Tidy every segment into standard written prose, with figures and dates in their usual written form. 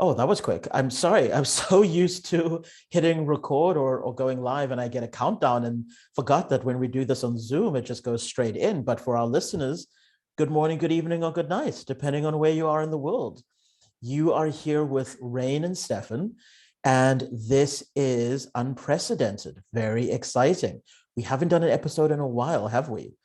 Oh, that was quick. I'm sorry. I'm so used to hitting record or going live and I get a countdown and forgot that when we do this on Zoom, it just goes straight in. But for our listeners, good morning, good evening, or good night, depending on where you are in the world. You are here with Rain and Stefan, and this is unprecedented, very exciting. We haven't done an episode in a while, have we?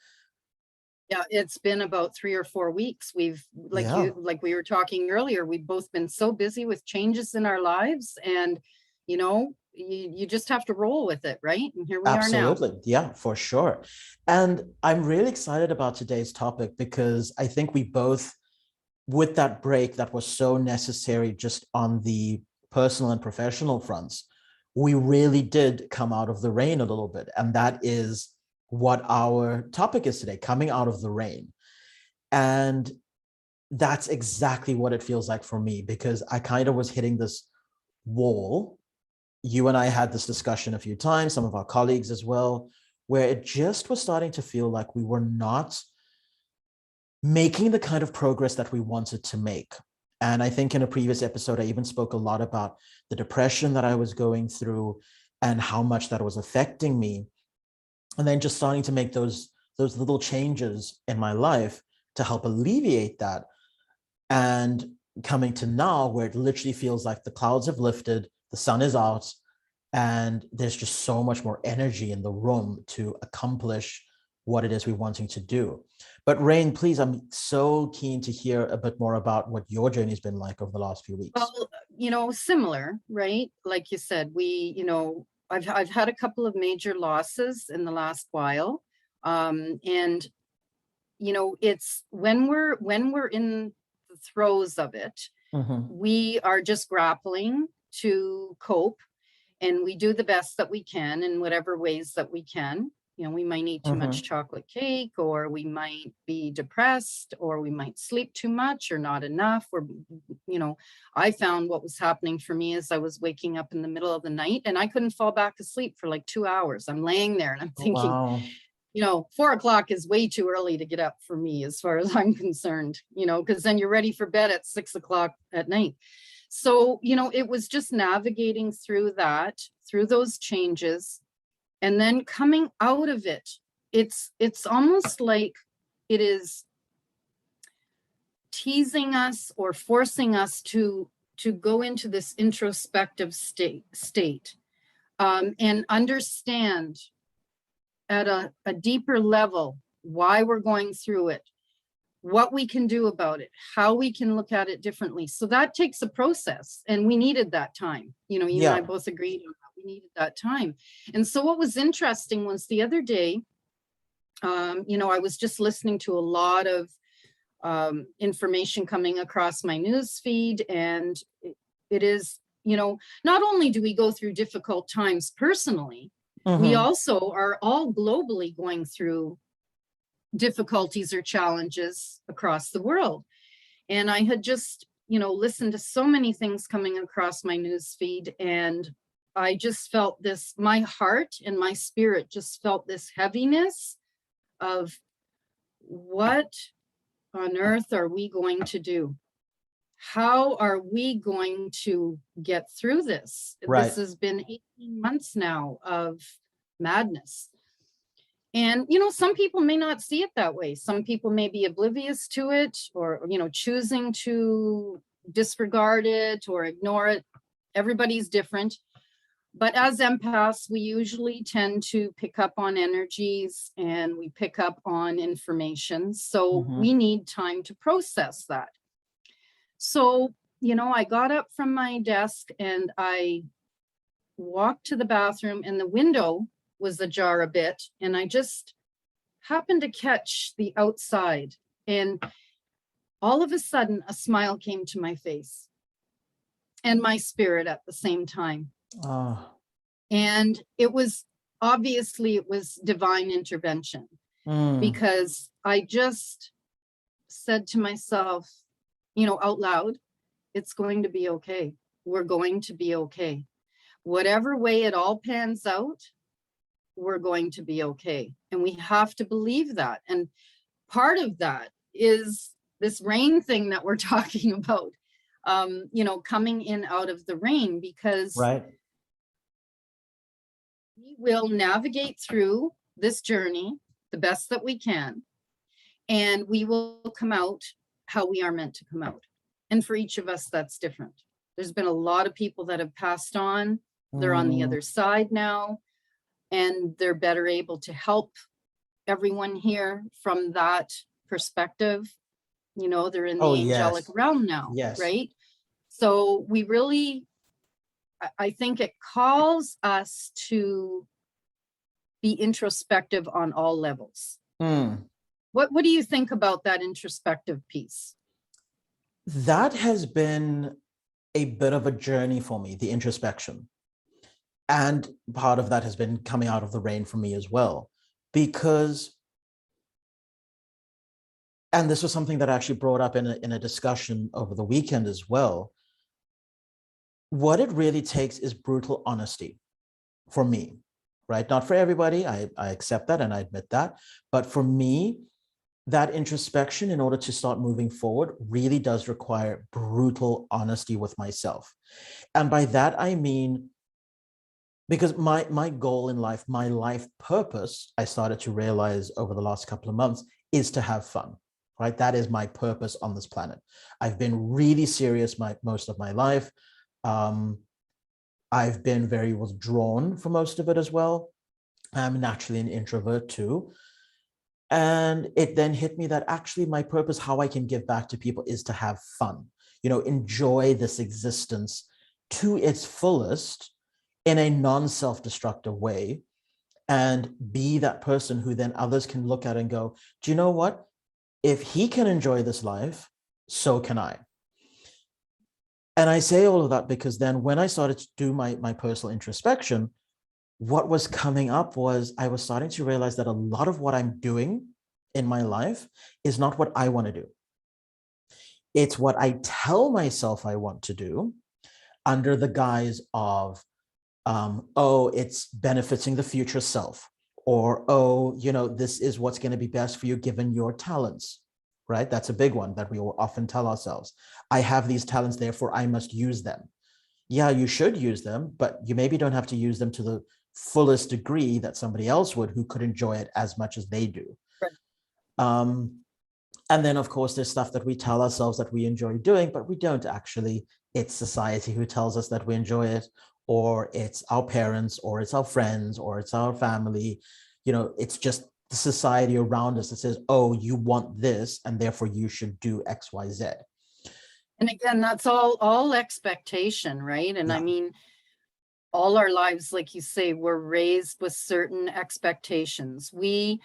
Yeah, it's been about 3 or 4 weeks. We've, Yeah. like we were talking earlier, we've both been so busy with changes in our lives, and you just have to roll with it, right? And here we are now. Absolutely. Yeah, for sure. And I'm really excited about today's topic because I think we both, with that break that was so necessary just on the personal and professional fronts, we really did come out of the rain a little bit. And that is what our topic is today, coming out of the rain. And that's exactly what it feels like for me because I kind of was hitting this wall. You and I had this discussion a few times, some of our colleagues as well, where it just was starting to feel like we were not making the kind of progress that we wanted to make. And I think in a previous episode, I even spoke a lot about the depression that I was going through and how much that was affecting me. And then just starting to make those little changes in my life to help alleviate that. And coming to now where it literally feels like the clouds have lifted, the sun is out, and there's just so much more energy in the room to accomplish what it is we're wanting to do. But Rain, please, I'm so keen to hear a bit more about what your journey's been like over the last few weeks. Well, similar, right? Like you said, I've had a couple of major losses in the last while. And it's when we're in the throes of it, Mhm. we are just grappling to cope, and we do the best that we can in whatever ways that we can. We might eat too much Mhm. chocolate cake, or we might be depressed, or we might sleep too much or not enough. Or, you know, I found what was happening for me is I was waking up in the middle of the night and I couldn't fall back asleep for like 2 hours. I'm laying there and I'm Oh, thinking, wow. 4 o'clock is way too early to get up for me, as far as I'm concerned, because then you're ready for bed at 6 o'clock at night. So, it was just navigating through that, through those changes, and then coming out of it. It's almost like it is teasing us or forcing us to go into this introspective state, and understand at a deeper level why we're going through it, what we can do about it, how we can look at it differently. So that takes a process, and we needed that time. You and I Yeah. both agreed on that. We needed that time. And so what was interesting was the other day, I was just listening to a lot of information coming across my news feed, and it is, not only do we go through difficult times personally, we Mhm. also are all globally going through difficulties or challenges across the world. And I had just, listened to so many things coming across my news feed, and I just felt this, my heart and my spirit just felt this heaviness of, what on earth are we going to do? How are we going to get through this? This Right. has been 18 months now of madness. And, some people may not see it that way. Some people may be oblivious to it, or, choosing to disregard it or ignore it. Everybody's different. But as empaths, we usually tend to pick up on energies and we pick up on information. So we Mhm. need time to process that. So, I got up from my desk and I walked to the bathroom, and the window was ajar a bit. And I just happened to catch the outside. And all of a sudden, a smile came to my face and my spirit at the same time. Ah. And it was divine intervention, Mm. because I just said to myself, out loud, it's going to be okay. We're going to be okay. Whatever way it all pans out, we're going to be okay. And we have to believe that. And part of that is this rain thing that we're talking about. coming in out of the rain, because Right. we will navigate through this journey the best that we can, and we will come out how we are meant to come out. And for each of us, that's different. There's been a lot of people that have passed on. They're on the Mm. other side now, and they're better able to help everyone here from that perspective. They're in Oh, the angelic yes. realm now, Yes. right? So we really, I think it calls us to be introspective on all levels. Mm. What do you think about that introspective piece? That has been a bit of a journey for me, the introspection. And part of that has been coming out of the rain for me as well, because, and this was something that I actually brought up in a discussion over the weekend as well. What it really takes is brutal honesty for me, right? Not for everybody. I accept that and I admit that. But for me, that introspection in order to start moving forward really does require brutal honesty with myself. And by that, I mean, because my goal in life, my life purpose, I started to realize over the last couple of months, is to have fun, right? That is my purpose on this planet. I've been really serious most of my life. I've been very withdrawn for most of it as well. I'm naturally an introvert too. And it then hit me that actually my purpose, how I can give back to people, is to have fun, enjoy this existence to its fullest in a non-self-destructive way, and be that person who then others can look at and go, do you know what? If he can enjoy this life, so can I. And I say all of that because then when I started to do my personal introspection, what was coming up was I was starting to realize that a lot of what I'm doing in my life is not what I want to do. It's what I tell myself I want to do under the guise of, oh, it's benefiting the future self, or, oh, this is what's going to be best for you given your talents, right? That's a big one that we will often tell ourselves. I have these talents, therefore I must use them. Yeah, you should use them, but you maybe don't have to use them to the fullest degree that somebody else would who could enjoy it as much as they do. Right. And then, of course, there's stuff that we tell ourselves that we enjoy doing, but we don't actually. It's society who tells us that we enjoy it, or it's our parents, or it's our friends, or it's our family. It's just the society around us that says, oh, you want this, and therefore you should do X, Y, Z. And again, that's all expectation, right? And I Yeah. mean, all our lives, like you say, we're raised with certain expectations. We,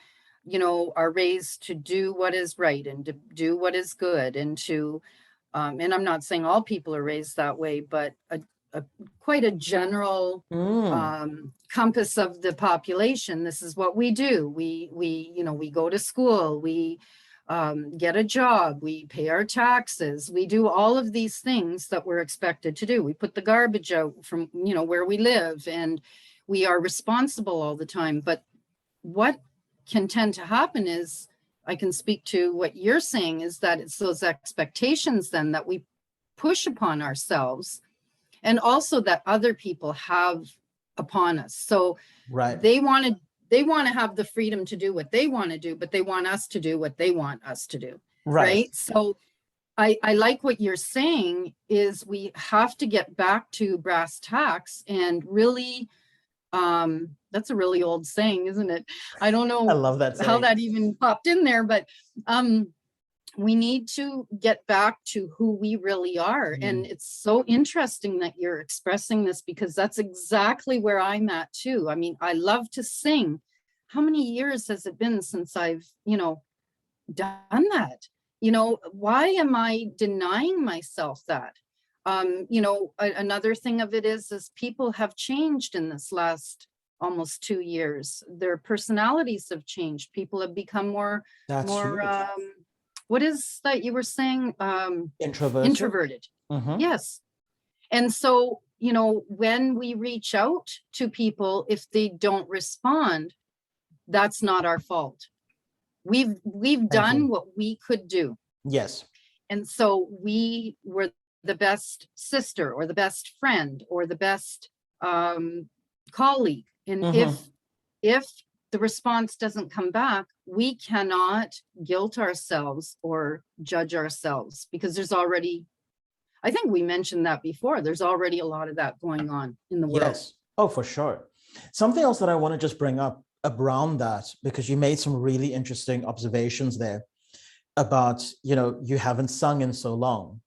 are raised to do what is right and to do what is good, and to, and I'm not saying all people are raised that way, but quite a general compass of the population. This is what we do. We go to school, we get a job, we pay our taxes, we do all of these things that we're expected to do. We put the garbage out from, where we live, and we are responsible all the time. But what can tend to happen is, I can speak to what you're saying, is that it's those expectations then that we push upon ourselves, and also that other people have upon us. So Right. they want to have the freedom to do what they want to do, but they want us to do what they want us to do. Right. So I like what you're saying, is we have to get back to brass tacks and really, that's a really old saying, isn't it? I don't know I love that how saying. that even popped in there, but we need to get back to who we really are. And it's so interesting that you're expressing this, because that's exactly where I'm at too. I mean, I love to sing. How many years has it been since I've, done that? Why am I denying myself that? Another thing of it is people have changed in this last almost 2 years. Their personalities have changed. People have become more, That's huge. what is that you were saying? Introverted. Yes. And so, when we reach out to people, if they don't respond, that's not our fault. We've done what we could do. Yes. And so we were the best sister or the best friend or the best colleague. And if the response doesn't come back, we cannot guilt ourselves or judge ourselves, because there's already, I think we mentioned that before, there's already a lot of that going on in the world. Yes. Oh, for sure. Something else that I want to just bring up around that, because you made some really interesting observations there about, you haven't sung in so long,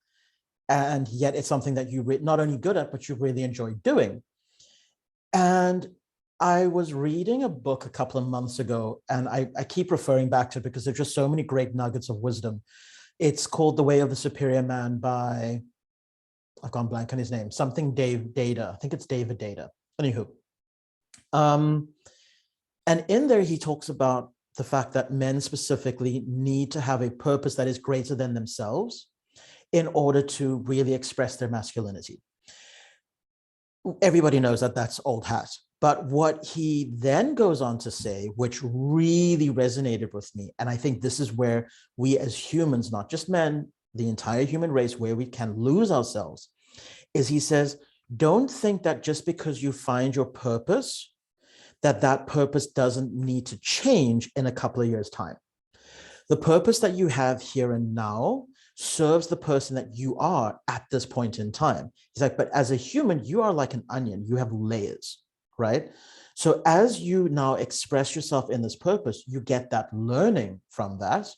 and yet it's something that you not only good at, but you really enjoy doing. And I was reading a book a couple of months ago, and I keep referring back to it because there's just so many great nuggets of wisdom. It's called The Way of the Superior Man by, I've gone blank on his name, something Dave Data. I think it's David Data. Anywho. And in there, he talks about the fact that men specifically need to have a purpose that is greater than themselves in order to really express their masculinity. Everybody knows that that's old hat. But what he then goes on to say, which really resonated with me, and I think this is where we as humans, not just men, the entire human race, where we can lose ourselves, is he says, don't think that just because you find your purpose, that purpose doesn't need to change in a couple of years' time. The purpose that you have here and now serves the person that you are at this point in time. He's like, but as a human, you are like an onion. You have layers, right? So as you now express yourself in this purpose, you get that learning from that.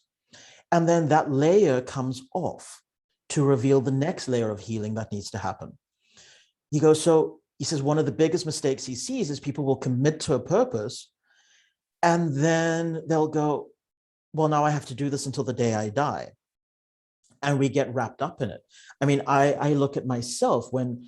And then that layer comes off to reveal the next layer of healing that needs to happen. He goes, so he says one of the biggest mistakes he sees is people will commit to a purpose and then they'll go, well, now I have to do this until the day I die. And we get wrapped up in it. I mean, I look at myself when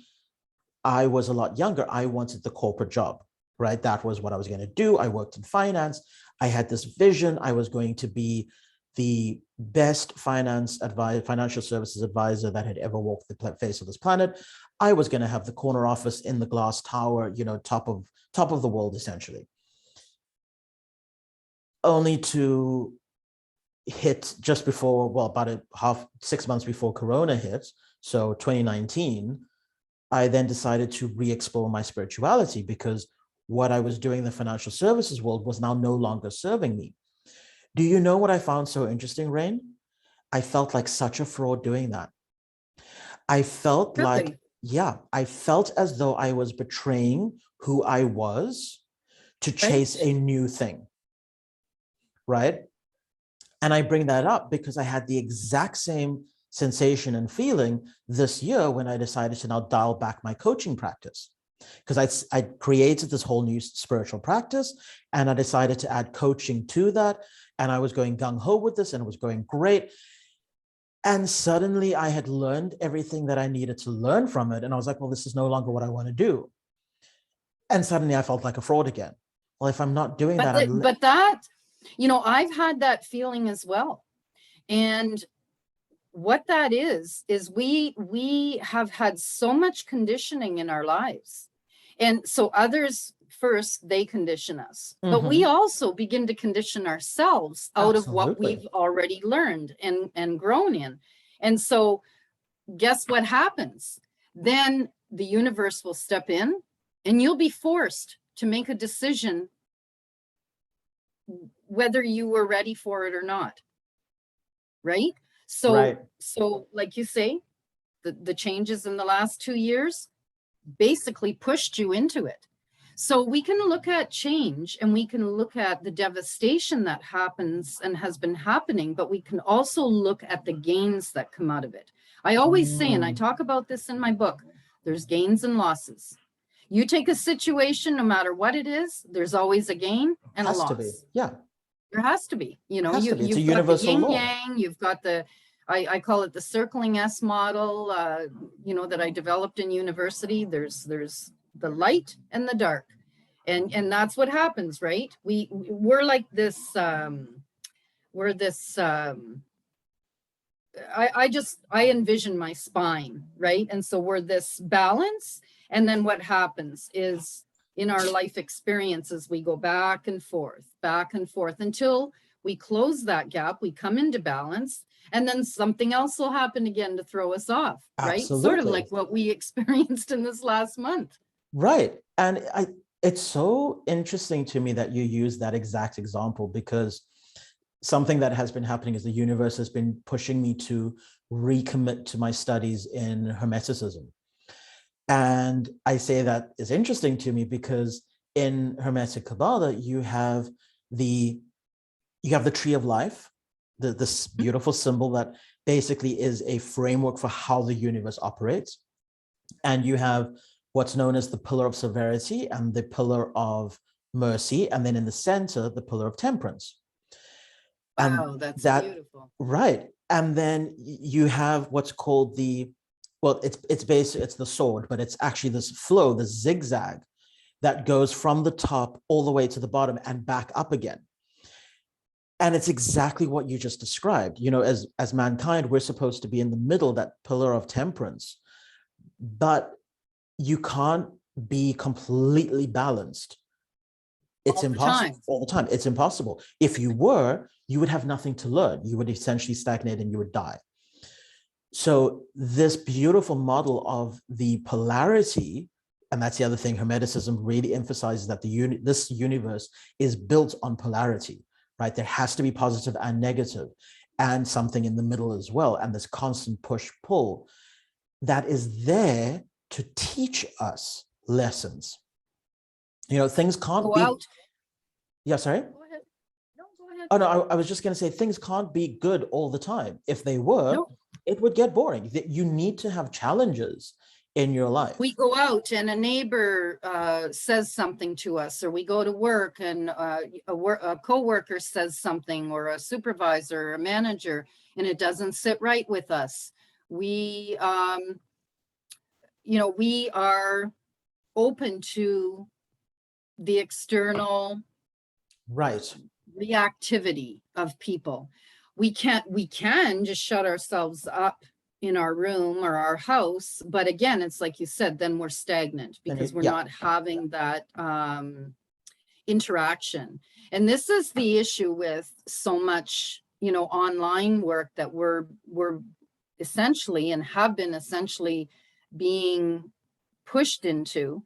I was a lot younger, I wanted the corporate job, right? That was what I was going to do. I worked in finance. I had this vision. I was going to be the best financial services advisor that had ever walked the face of this planet. I was going to have the corner office in the glass tower, top of the world, essentially. Only to hit just before, well, about 6 months before Corona hit, so 2019, I then decided to re-explore my spirituality because what I was doing in the financial services world was now no longer serving me. Do you know what I found so interesting, Rain? I felt like such a fraud doing that. I felt like, I felt as though I was betraying who I was to chase a new thing, right? And I bring that up because I had the exact same sensation and feeling this year when I decided to now dial back my coaching practice. Because I created this whole new spiritual practice and I decided to add coaching to that. And I was going gung-ho with this and it was going great. And suddenly I had learned everything that I needed to learn from it. And I was like, well, this is no longer what I want to do. And suddenly I felt like a fraud again. Well, if I'm not doing that, I've had that feeling as well. And what that is we have had so much conditioning in our lives. And so others first, they condition us, but we also begin to condition ourselves out of what we've already learned and grown in. And so guess what happens? Then the universe will step in and you'll be forced to make a decision whether you were ready for it or not. Right? So like you say, the changes in the last 2 years basically pushed you into it. So we can look at change and we can look at the devastation that happens and has been happening, but we can also look at the gains that come out of it. I always say, and I talk about this in my book, there's gains and losses. You take a situation, no matter what it is, there's always a gain and a loss. Yeah. There has to be, you've got the yin yang, you've got I call it the circling S model, that I developed in university. There's the light and the dark. And that's what happens, right? We're like this, I envision my spine, right? And so we're this balance. And then what happens is in our life experiences, we go back and forth until we close that gap, we come into balance. and then something else will happen again to throw us off, right? Sort of Absolutely. like what we experienced in this last month. Right. And it's so interesting to me that you use that exact example, because something that has been happening is the universe has been pushing me to recommit to my studies in Hermeticism. And I say that is interesting to me because in Hermetic Kabbalah, the you have the tree of life, this beautiful symbol that basically is a framework for how the universe operates. And you have what's known as the pillar of severity and the pillar of mercy. And then in the center, the pillar of temperance. And Wow, that's that, beautiful. right. And then you have what's called well, it's basically, it's the sword, but it's actually this flow, the zigzag that goes from the top all the way to the bottom and back up again. And it's exactly what you just described. You know, as mankind, we're supposed to be in the middle, that pillar of temperance, but you can't be completely balanced. It's All the impossible time. all the time. It's impossible. If you were, you would have nothing to learn. You would essentially stagnate and you would die. So this beautiful model of the polarity, and that's the other thing, Hermeticism really emphasizes that this universe is built on polarity, right? There has to be positive and negative, and something in the middle as well. And this constant push-pull that is there to teach us lessons. You know, things can't Go be. out. Yeah, sorry. Go ahead. No, go ahead. Oh no, I was just going to say things can't be good all the time. If they were, No. it would get boring. You need to have challenges in your life. We go out and a neighbor says something to us, or we go to work and a coworker says something, or a supervisor or a manager, and it doesn't sit right with us. We, we are open to the external Right. reactivity of people. We can just shut ourselves up in our room or our house, but again, it's like you said, then we're stagnant because we're Yeah. not having that interaction. And this is the issue with so much, online work that we're essentially and have been essentially being pushed into.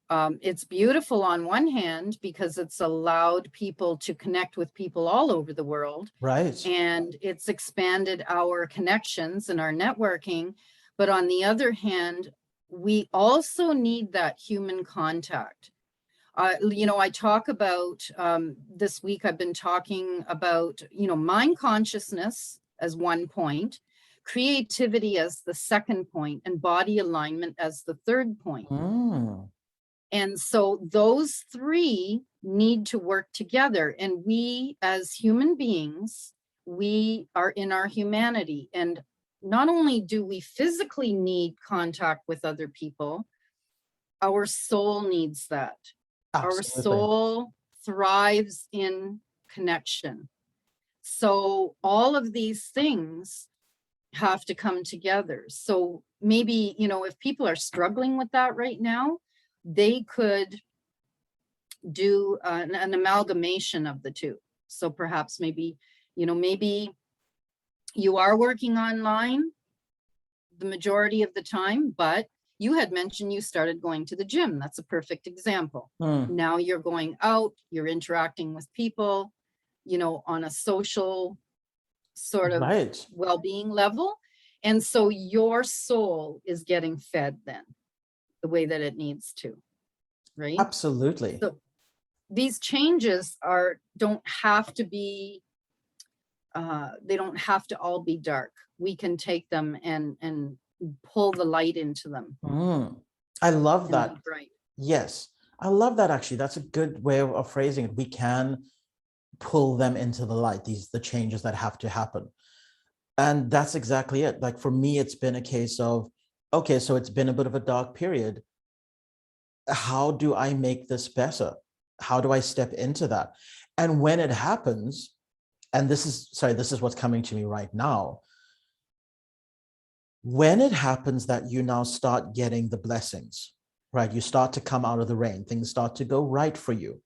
It's beautiful on one hand because it's allowed people to connect with people all over the world. Right. And it's expanded our connections and our networking. But on the other hand, we also need that human contact. I talk about this week, I've been talking about, mind consciousness as one point, creativity as the second point, and body alignment as the third point. And so those three need to work together. And we as human beings, we are in our humanity. And not only do we physically need contact with other people, our soul needs that. Absolutely. Our soul thrives in connection. So all of these things have to come together. So maybe, if people are struggling with that right now, they could do an amalgamation of the two. So perhaps maybe you are working online the majority of the time, but you had mentioned you started going to the gym. That's a perfect example. Now you're going out, you're interacting with people, on a social sort of well-being level. And so your soul is getting fed then the way that it needs to, right? Absolutely. So these changes don't have to be, they don't have to all be dark. We can take them and pull the light into them. I love that. Right. Yes, I love that. Actually, that's a good way of phrasing it. We can pull them into the light, the changes that have to happen. And that's exactly it. Like for me, it's been a case of, okay, so it's been a bit of a dark period. How do I make this better? How do I step into that? And when it happens, and this is what's coming to me right now. When it happens that you now start getting the blessings, right? You start to come out of the rain, things start to go right for you.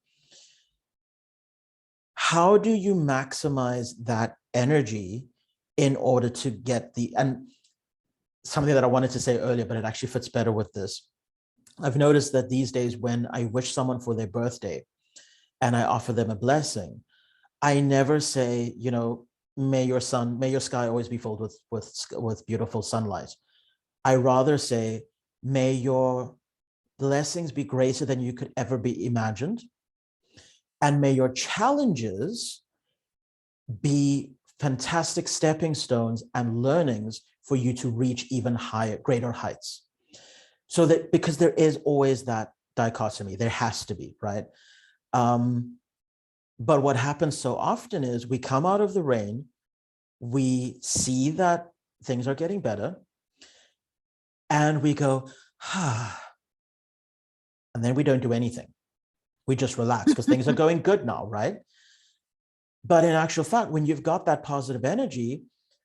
How do you maximize that energy in order to get and something that I wanted to say earlier, but it actually fits better with this. I've noticed that these days when I wish someone for their birthday and I offer them a blessing, I never say, may your sky always be filled with beautiful sunlight. I rather say, may your blessings be greater than you could ever be imagined. And may your challenges be fantastic stepping stones and learnings for you to reach even higher, greater heights. So that, because there is always that dichotomy, there has to be, right? But what happens so often is we come out of the rain, we see that things are getting better, and we go, and then we don't do anything. We just relax because things are going good now, right? But in actual fact, when you've got that positive energy,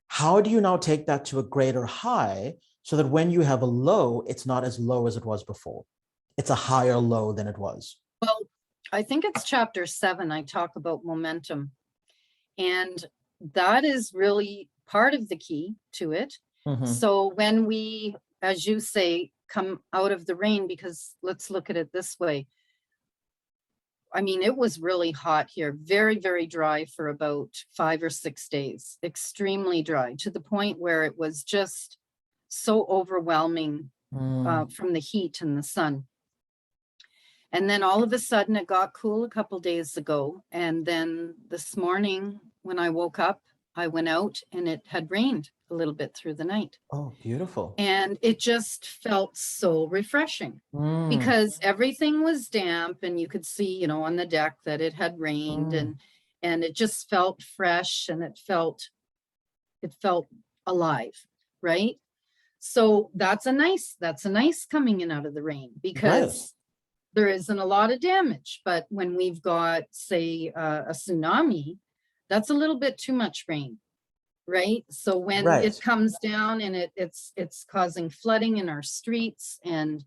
how do you now take that to a greater high so that when you have a low, it's not as low as it was before? It's a higher low than it was. Well, I think it's chapter 7. I talk about momentum. And that is really part of the key to it. Mm-hmm. So when we, as you say, come out of the rain, because let's look at it this way. I mean, it was really hot here, very, very dry for about 5 or 6 days, extremely dry, to the point where it was just so overwhelming from the heat and the sun. And then all of a sudden it got cool a couple days ago. And then this morning when I woke up, I went out and it had rained a little bit through the night. Oh, beautiful. And it just felt so refreshing because everything was damp and you could see, on the deck that it had rained and it just felt fresh and it felt alive, right? So that's a nice coming in out of the rain, because there isn't a lot of damage. But when we've got, say, a tsunami, that's a little bit too much rain, right? So when it comes down and it's causing flooding in our streets, and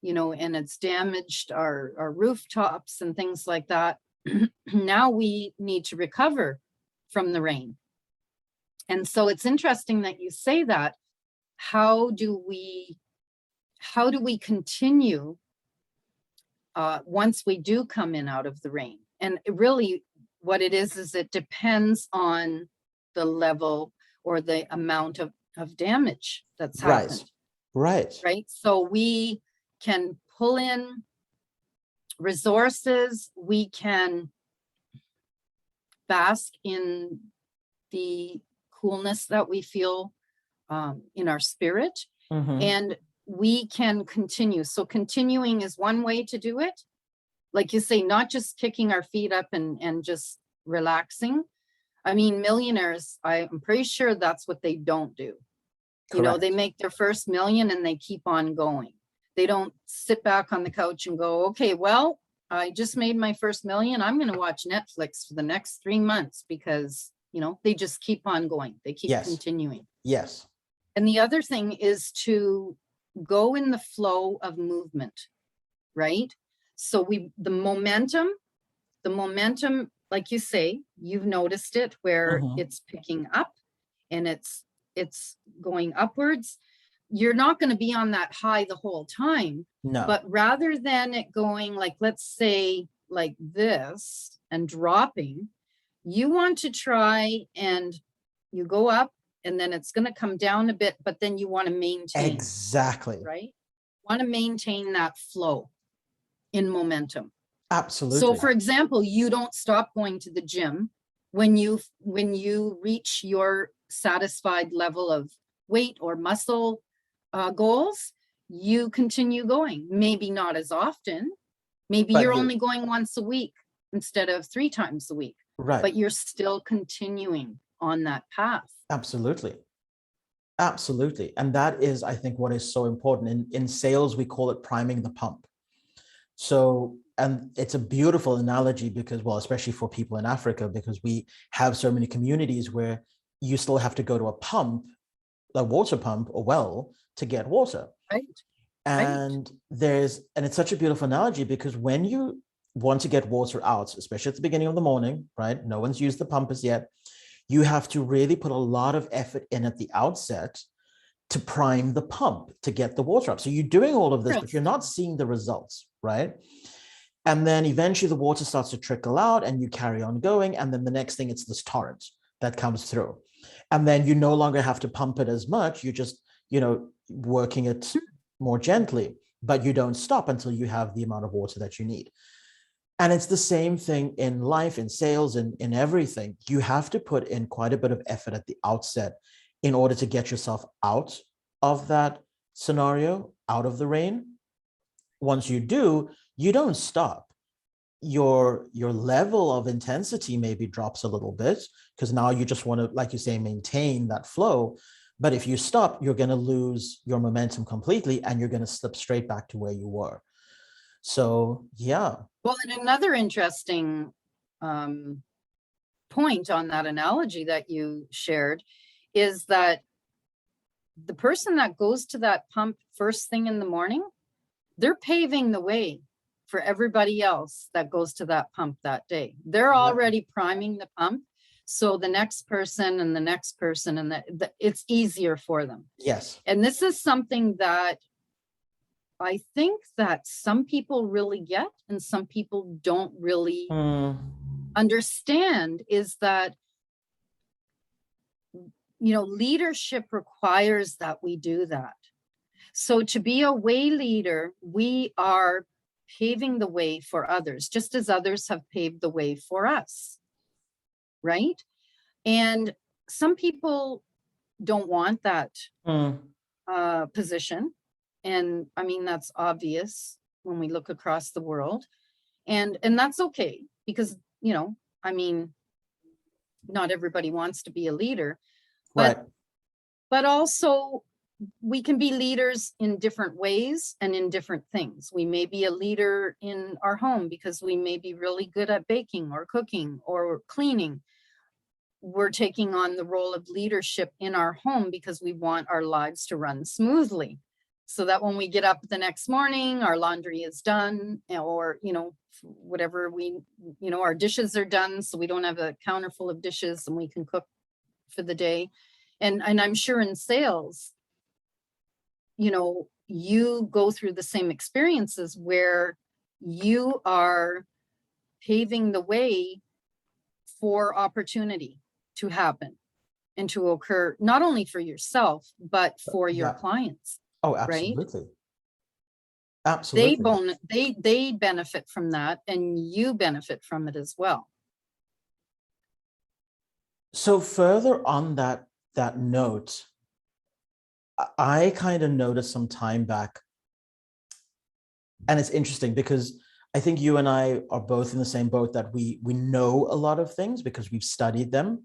and it's damaged our rooftops and things like that, now we need to recover from the rain. And so it's interesting that you say that. How do we continue once we do come in out of the rain? And really what it is it depends on the level or the amount of damage that's happened. Right. So we can pull in resources, we can bask in the coolness that we feel in our spirit, and we can continue. So continuing is one way to do it. Like you say, not just kicking our feet up and just relaxing. I mean, millionaires, I'm pretty sure that's what they don't do. Correct. They make their first million and they keep on going. They don't sit back on the couch and go, okay, well, I just made my first million. I'm going to watch Netflix for the next 3 months, because, they just keep on going. They keep continuing. Yes. And the other thing is to go in the flow of movement, right? So the momentum, like you say, you've noticed it where it's picking up and it's going upwards. You're not going to be on that high the whole time. No. But rather than it going like, let's say like this and dropping, you want to try and you go up and then it's going to come down a bit, but then you want to maintain. Exactly. Right? Want to maintain that flow in momentum. Absolutely. So for example, you don't stop going to the gym when you reach your satisfied level of weight or muscle goals. You continue going, maybe not as often. Maybe you're only going once a week instead of 3 times a week. Right. But you're still continuing on that path. Absolutely. Absolutely. And that is, I think, what is so important. In sales, we call it priming the pump. So, and it's a beautiful analogy because, well, especially for people in Africa, because we have so many communities where you still have to go to a water pump or well to get water. Right. And it's such a beautiful analogy, because when you want to get water out, especially at the beginning of the morning, right? No one's used the pump as yet. you have to really put a lot of effort in at the outset to prime the pump to get the water up. So you're doing all of this, but you're not seeing the results, right? And then eventually the water starts to trickle out and you carry on going. And then the next thing, it's this torrent that comes through. And then you no longer have to pump it as much. You're just, working it more gently, but you don't stop until you have the amount of water that you need. And it's the same thing in life, in sales, in everything. You have to put in quite a bit of effort at the outset in order to get yourself out of that scenario, out of the rain. Once you do, you don't stop. Your level of intensity maybe drops a little bit because now you just want to, like you say, maintain that flow. But if you stop, you're going to lose your momentum completely and you're going to slip straight back to where you were. So, yeah. Well, and another interesting point on that analogy that you shared is that the person that goes to that pump first thing in the morning, they're paving the way for everybody else that goes to that pump that day. They're already priming the pump. So the next person and the next person, and it's easier for them. Yes. And this is something that I think that some people really get and some people don't really understand, is that, leadership requires that we do that. So to be a way leader, we are paving the way for others, just as others have paved the way for us, right? And some people don't want that position. And I mean, that's obvious when we look across the world. And that's okay, because, not everybody wants to be a leader, but also we can be leaders in different ways and in different things. We may be a leader in our home because we may be really good at baking or cooking or cleaning. We're taking on the role of leadership in our home because we want our lives to run smoothly, so that when we get up the next morning, our laundry is done, or, whatever our dishes are done, so we don't have a counter full of dishes and we can cook for the day. And I'm sure in sales, you go through the same experiences where you are paving the way for opportunity to happen and to occur, not only for yourself, but for your clients. Oh, absolutely. Right? Absolutely. They benefit from that, and you benefit from it as well. So further on that note, I kind of noticed some time back, and it's interesting because I think you and I are both in the same boat, that we know a lot of things because we've studied them.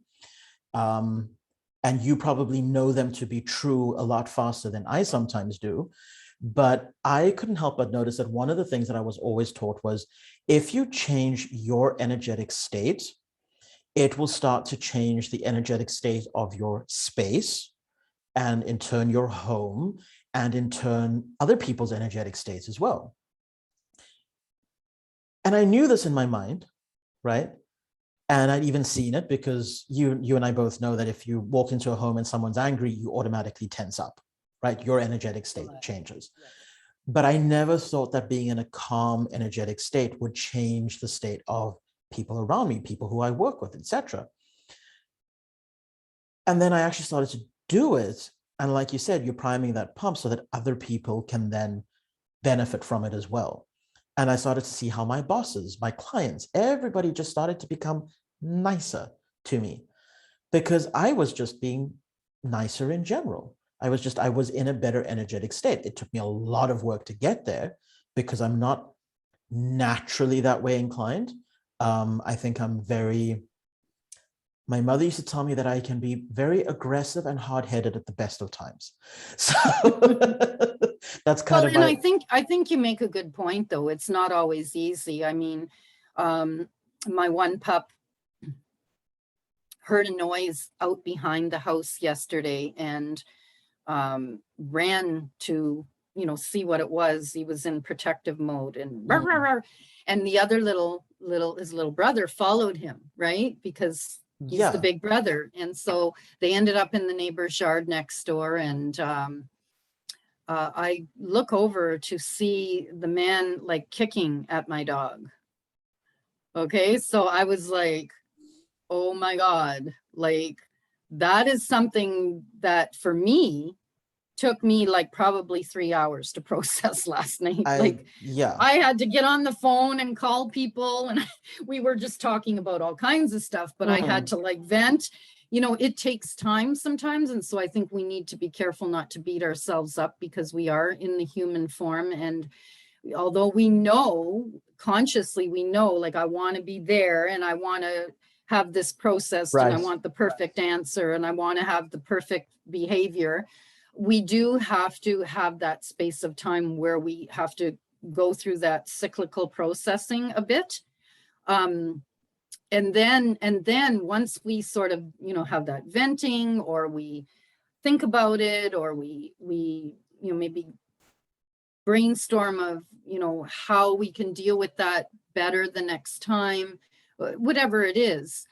And you probably know them to be true a lot faster than I sometimes do. But I couldn't help but notice that one of the things that I was always taught was, if you change your energetic state, it will start to change the energetic state of your space, and in turn your home, and in turn other people's energetic states as well. And I knew this in my mind, right? And I'd even seen it because you and I both know that if you walk into a home and someone's angry, you automatically tense up, right? Your energetic state changes. But I never thought that being in a calm, energetic state would change the state of people around me, people who I work with, etc. And then I actually started to do it. And like you said, you're priming that pump so that other people can then benefit from it as well. And I started to see how my bosses, my clients, everybody just started to become nicer to me, because I was just being nicer in general. I was in a better energetic state. It took me a lot of work to get there because I'm not naturally that way inclined. I think my mother used to tell me that I can be very aggressive and hard-headed at the best of times. So that's kind of. And I think you make a good point, though. It's not always easy. I mean, my one pup heard a noise out behind the house yesterday and ran to, see what it was. He was in protective mode, and and the other his little brother followed him, right? Because He's the Yeah. big brother. And so they ended up in the neighbor's yard next door. And I look over to see the man like kicking at my dog. Okay. So I was like, oh my God, like that is something that for me took me like probably 3 hours to process last night. Like Yeah. I had to get on the phone and call people, and we were just talking about all kinds of stuff, but I had Mhm. to like vent. You know, it takes time sometimes. And so I think we need to be careful not to beat ourselves up because we are in the human form. And although we know consciously, we know like I want to be there and I want to have this processed and I Right. want the perfect answer and I want to have the perfect behavior, we do have to have that space of time where we have to go through that cyclical processing a bit. And then once we sort of, you know, have that venting, or we think about it, or we you know, maybe brainstorm of, you know, how we can deal with that better the next time, whatever it is,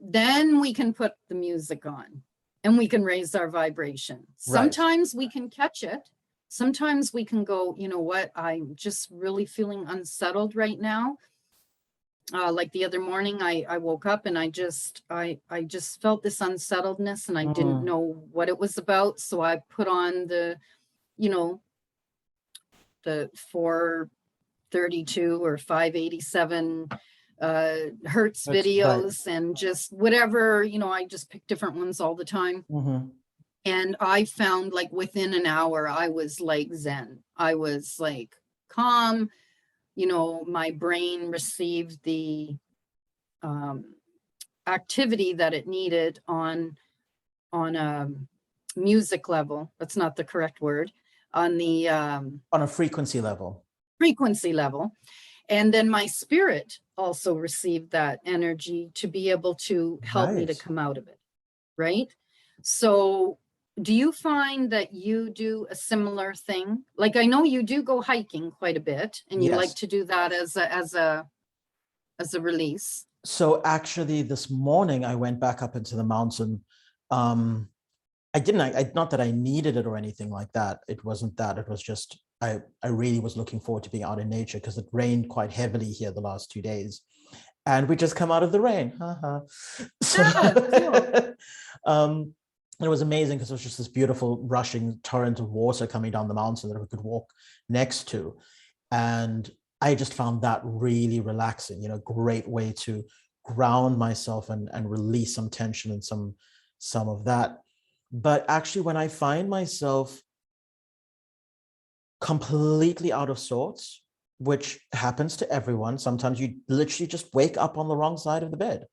then we can put the music on and we can raise our vibration. Right. Sometimes we can catch it. Sometimes we can go, you know what, I'm just really feeling unsettled right now. Like the other morning, I woke up and I just felt this unsettledness and I didn't Mm. know what it was about. So I put on the, you know, the 432 or 587 hertz That's right. videos, and just whatever, you know, I just pick different ones all the time. Mhm. And I found like within an hour, I was like Zen. I was like calm. You know, my brain received the um, activity that it needed on a music level. That's not the correct word. On the On a frequency level. frequency level. And then my spirit also received that energy to be able to help me to Right. come out of it. Right. So do you find that you do a similar thing? Like I know you do go hiking quite a bit and you like Yes. to do that as a release. So actually, this morning I went back up into the mountain. Um, I didn't, not that I needed it or anything like that. It wasn't that. It was just, I really was looking forward to being out in nature because it rained quite heavily here the last 2 days. And we just come out of the rain. Haha. So, Ah, cool. it was amazing because it was just this beautiful rushing torrent of water coming down the mountain that we could walk next to. And I just found that really relaxing, you know, great way to ground myself and release some tension and some of that. But actually, when I find myself completely out of sorts, which happens to everyone, sometimes you literally just wake up on the wrong side of the bed.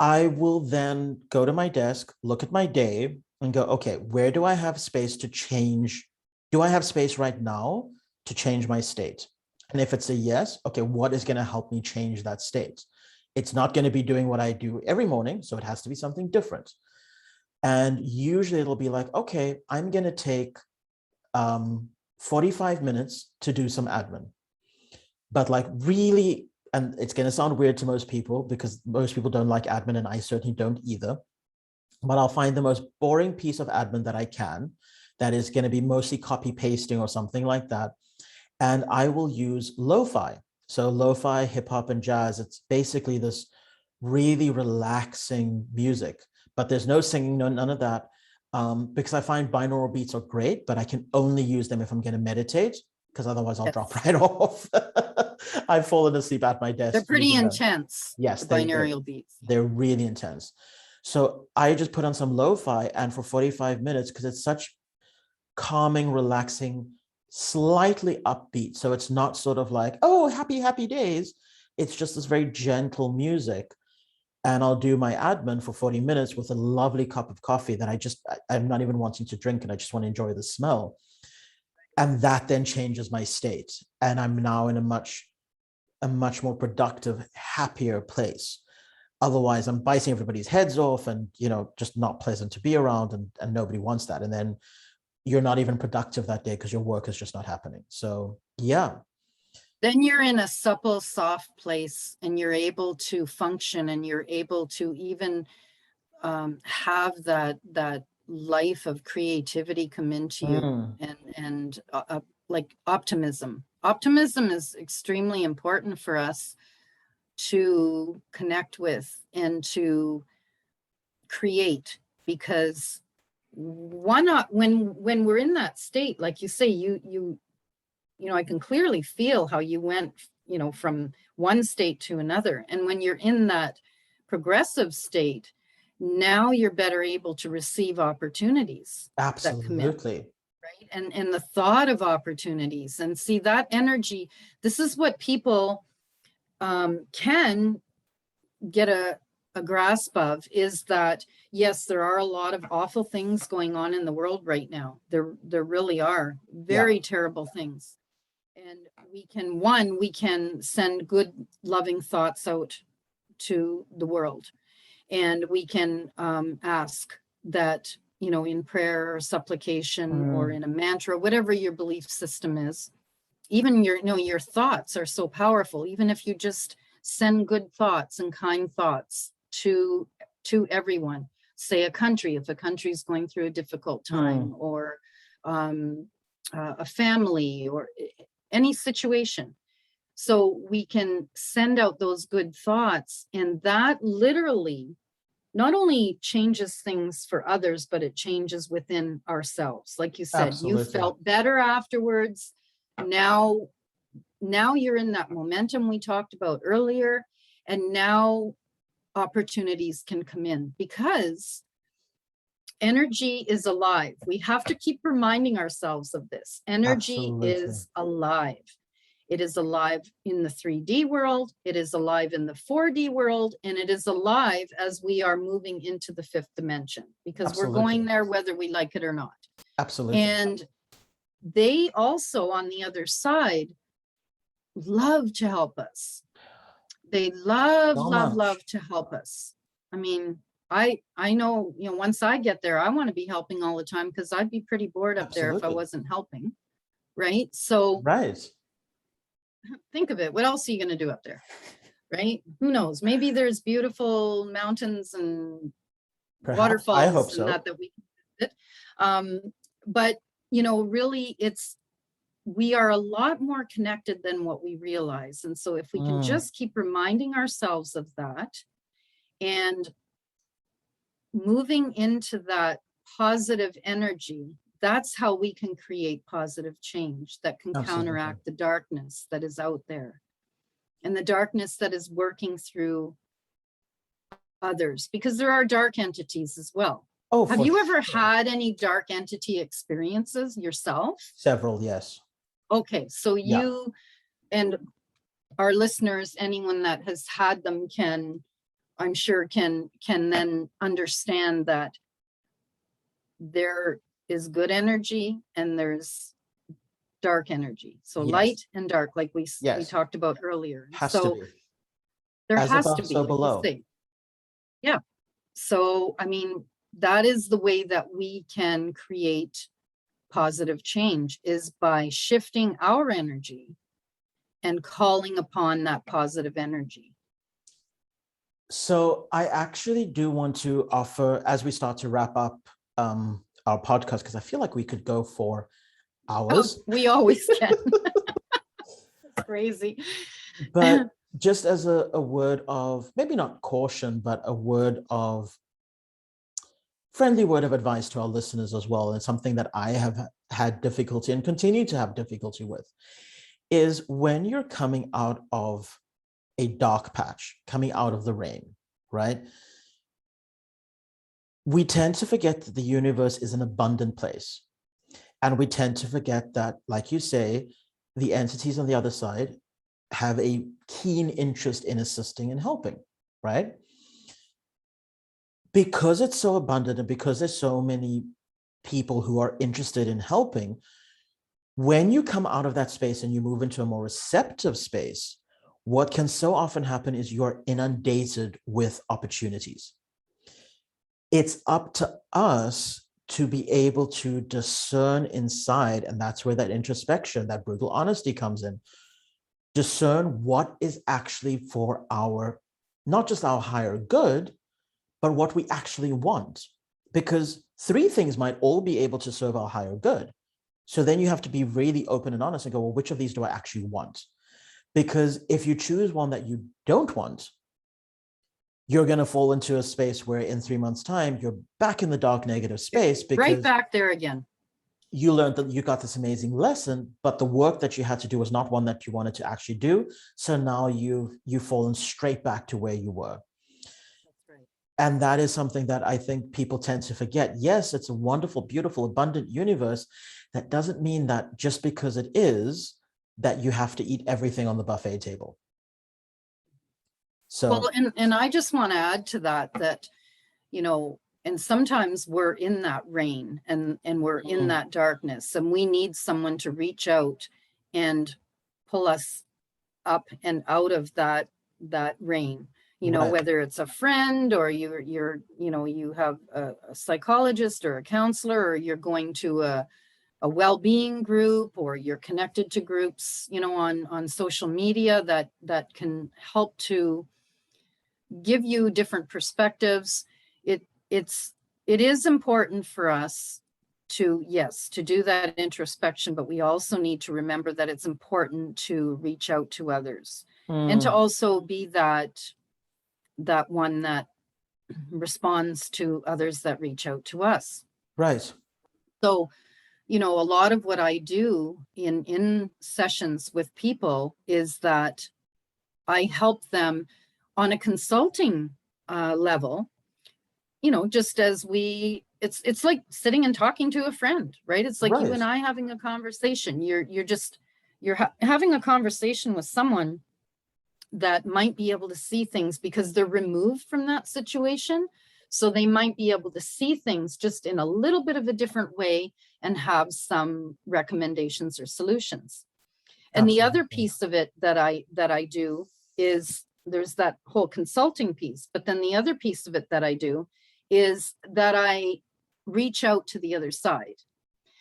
I will then go to my desk, look at my day, and go, okay, where do I have space to change? Do I have space right now to change my state? And if it's a yes, okay, what is going to help me change that state? It's not going to be doing what I do every morning, so it has to be something different. And usually it'll be like, okay, I'm going to take 45 minutes to do some admin. But like really, and it's going to sound weird to most people because most people don't like admin and I certainly don't either. But I'll find the most boring piece of admin that I can, that is going to be mostly copy pasting or something like that. And I will use lo-fi. So lo-fi, hip hop, and jazz. It's basically this really relaxing music, but there's no singing, no none of that. Because I find binaural beats are great, but I can only use them if I'm going to meditate, because otherwise I'll drop Yes. right off. I've fallen asleep at my They're desk pretty using them. intense, Yes, the they're binaural beats. really intense. So I just put on some lo-fi, and for 45 minutes, because it's such calming, relaxing, slightly upbeat. So it's not sort of like, oh, happy, happy days. It's just this very gentle music. And I'll do my admin for 40 minutes with a lovely cup of coffee that I'm not even wanting to drink, and I just want to enjoy the smell. And that then changes my state. And I'm now in a much more productive, happier place. Otherwise, I'm biting everybody's heads off and, you know, just not pleasant to be around, and nobody wants that. And then you're not even productive that day because your work is just not happening. So, yeah. Then you're in a supple, soft place and you're able to function and you're able to even have that life of creativity come into you Mm, and like optimism. Optimism is extremely important for us to connect with and to create, because when we're in that state, like you say, I can clearly feel how you went, from one state to another. And when you're in that progressive state, now you're better able to receive opportunities that come in, absolutely. right? And the thought of opportunities, and see that energy. This is what people can get a grasp of, is that yes, there are a lot of awful things going on in the world right now. There really are Yeah. very terrible things. And we can send good, loving thoughts out to the world. And we can ask that, in prayer or supplication or Mm, in a mantra, whatever your belief system is. Even your thoughts are so powerful. Even if you just send good thoughts and kind thoughts to everyone, say a country, if a country is going through a difficult mm, time, or a family, or any situation. So we can send out those good thoughts, and that literally not only changes things for others, but it changes within ourselves. Like you said, you absolutely. felt better afterwards. Now, now you're in that momentum we talked about earlier, and now opportunities can come in because energy is alive. We have to keep reminding ourselves of this. Energy Absolutely. is alive. It is alive in the 3D world, it is alive in the 4D world, and it is alive as we are moving into the fifth dimension, because we're going Absolutely. there whether we like it or not. Absolutely. And they also, on the other side, love to help us. They love, So love, much. love to help us. I mean, I know, once I get there, I want to be helping all the time, because I'd be pretty bored up there if I Absolutely. wasn't helping. Right. So Right. think of it. What else are you going to do up there? Right? Who knows? Maybe there's beautiful mountains and Perhaps. I hope waterfalls and so. that we can visit. But really, we are a lot more connected than what we realize. And so if we can Mm, just keep reminding ourselves of that and moving into that positive energy, that's how we can create positive change that can absolutely. counteract the darkness that is out there, and the darkness that is working through others, because there are dark entities as well. Oh, Have for you ever sure. had any dark entity experiences yourself? Several, yes. Okay, so Yeah. you and our listeners, anyone that has had them can, I'm sure, can then understand that there is good energy and there's dark energy. So light Yes. and dark, like we Yes. talked about earlier. Has to So be. there As has to above, be, so like you below. say. Yeah. So, I mean, that is the way that we can create positive change, is by shifting our energy and calling upon that positive energy. So I actually do want to offer, as we start to wrap up our podcast, because I feel like we could go for Oh, hours. we always can. It's crazy. But just as a word of, maybe not caution, but a word of friendly word of advice to our listeners as well, and something that I have had difficulty and continue to have difficulty with, is when you're coming out of a dark patch, coming out of the rain, right? We tend to forget that the universe is an abundant place. And we tend to forget that, like you say, the entities on the other side have a keen interest in assisting and helping, right? Because it's so abundant and because there's so many people who are interested in helping, when you come out of that space and you move into a more receptive space, what can so often happen is you're inundated with opportunities. It's up to us to be able to discern inside, and that's where that introspection, that brutal honesty comes in. discern what is actually for our, not just our higher good, but what we actually want. Because three things might all be able to serve our higher good. So then you have to be really open and honest and go, well, which of these do I actually want? Because if you choose one that you don't want, you're going to fall into a space where in 3 months' time, you're back in the dark negative space, because Right back there again. you learned that you got this amazing lesson, but the work that you had to do was not one that you wanted to actually do. So now you've fallen straight back to where you were. That's right. And that is something that I think people tend to forget. Yes, it's a wonderful, beautiful, abundant universe. That doesn't mean that just because it is, that you have to eat everything on the buffet table. So, Well, and I just want to add to that, you know, and sometimes we're in that rain and we're in Mhm. that darkness, and we need someone to reach out and pull us up and out of that rain. You know, right, whether it's a friend, or you're you know, you have a psychologist or a counselor, or you're going to a well-being group, or you're connected to groups, you know, on social media that can help to give you different perspectives. It's it is important for us to, yes, to do that introspection, but we also need to remember that it's important to reach out to others, and to Mm, also be that one that responds to others that reach out to us. right, So, you know, a lot of what I do in sessions with people is that I help them on a consulting level, you know, just as it's like sitting and talking to a friend, right? It's like you and right, I having a conversation. You're having a conversation with someone that might be able to see things because they're removed from that situation. So they might be able to see things just in a little bit of a different way and have some recommendations or solutions. And the other absolutely, piece of it that I do is, there's that whole consulting piece, but then the other piece of it that I do is that I reach out to the other side.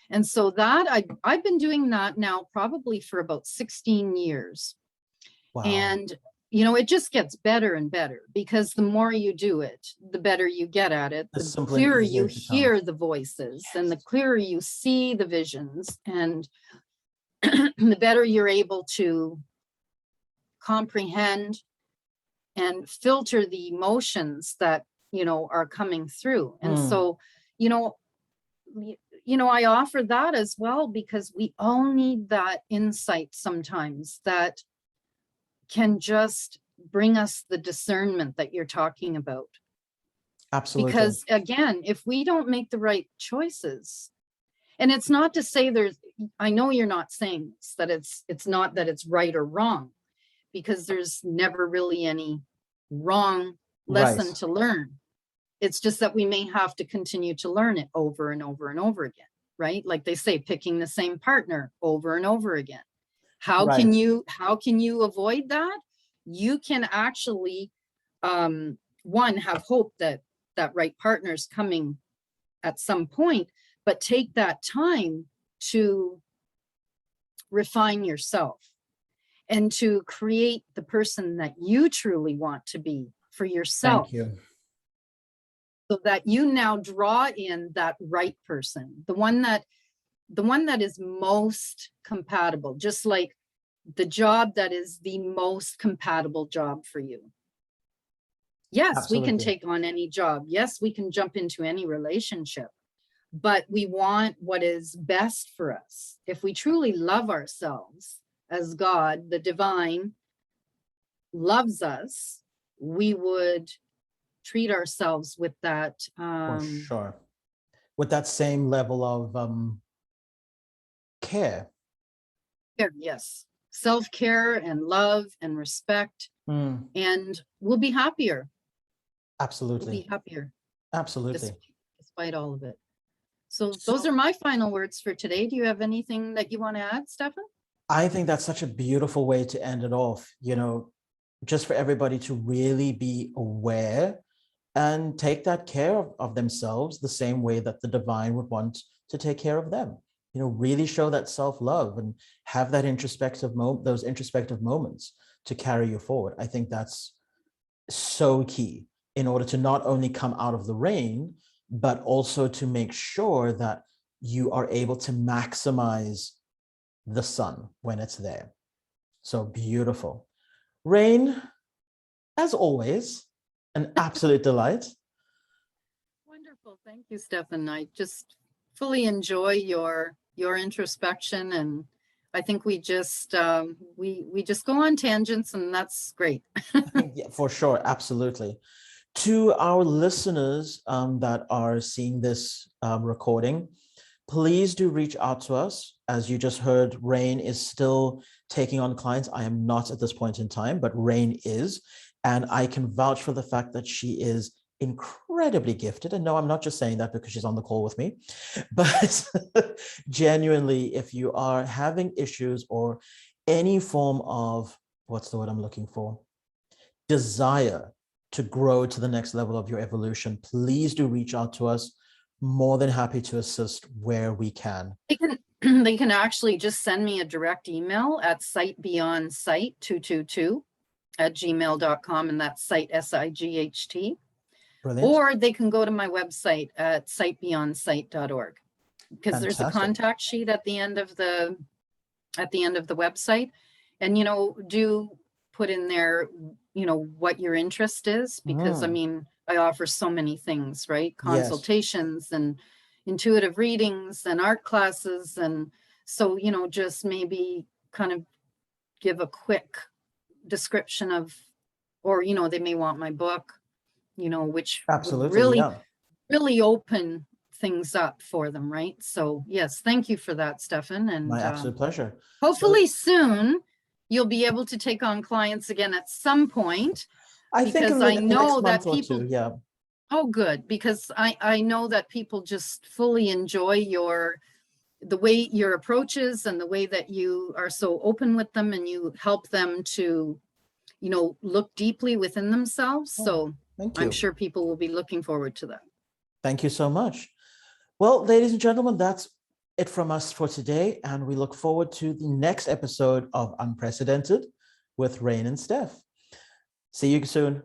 And so that I've been doing that now probably for about 16 years. wow, And you know, it just gets better and better, because the more you do it, the better you get at it, it's the simpler and clearer you easier to come. hear the voices, and the clearer you see the visions, and the better you're able to comprehend and filter the emotions that, you know, are coming through. And Mm, so, you know, you know, I offer that as well, because we all need that insight sometimes that can just bring us the discernment that you're talking about. absolutely, Because again, if we don't make the right choices, and it's not to say there's, I know you're not saying this, that it's not that it's right or wrong, because there's never really any wrong right, lesson to learn. It's just that we may have to continue to learn it over and over and over again, right? Like they say, picking the same partner over and over again. right, How can you avoid that? You can actually, one, have hope that that right partner is coming at some point, but take that time to refine yourself and to create the person that you truly want to be for thank yourself, you, so that you now draw in that right person, the one that is most compatible, just like the job that is the most compatible job for you. Yes, we can absolutely, take on any job. Yes, we can jump into any relationship, but we want what is best for us. If we truly love ourselves as God, the divine, loves us, we would treat ourselves with that for sure. With that same level of care. care, yes, self-care and love and respect, Mm, and we'll be happier. We'll absolutely, be happier absolutely. despite all of it. So those So are my final words for today. Do you have anything that you want to add, Stefan? I think that's such a beautiful way to end it off, just for everybody to really be aware and take that care of themselves the same way that the divine would want to take care of them. really show that self-love and have that those introspective moments to carry you forward. I think that's so key in order to not only come out of the rain, but also to make sure that you are able to maximize the sun when it's there. So beautiful. Rain, as always, an absolute delight. Wonderful. Thank you, Stefan. I just fully enjoy your introspection, and I think we just we just go on tangents, and that's great. Yeah, for sure, absolutely. To our listeners that are seeing this recording, please do reach out to us. As you just heard, Rain is still taking on clients. I am not at this point in time, but Rain is. And I can vouch for the fact that she is incredibly gifted. And no, I'm not just saying that because she's on the call with me, but genuinely, if you are having issues or any form of, what's the word I'm looking for? Desire to grow to the next level of your evolution, please do reach out to us. More than happy to assist where we can. They can actually just send me a direct email at sightbeyondsight222@gmail.com, and that's sight, SIGHT. Brilliant. Or they can go to my website at sightbeyondsight.org, because there's a contact sheet at the end of the website. And do put in there what your interest is, because I mean, I offer so many things, right? Consultations and intuitive readings and art classes. And so, just maybe kind of give a quick description of, or, they may want my book, which absolutely would really open things up for them, right? So yes, thank you for that, Stefan. And my absolute pleasure. Hopefully soon you'll be able to take on clients again at some point. I think I know that people, yeah. Oh, good, because I know that people just fully enjoy the way your approaches and the way that you are so open with them, and you help them to, look deeply within themselves. So thank you. I'm sure people will be looking forward to that. Thank you so much. Well, ladies and gentlemen, that's it from us for today. And we look forward to the next episode of Unprecedented with Rain and Steph. See you soon.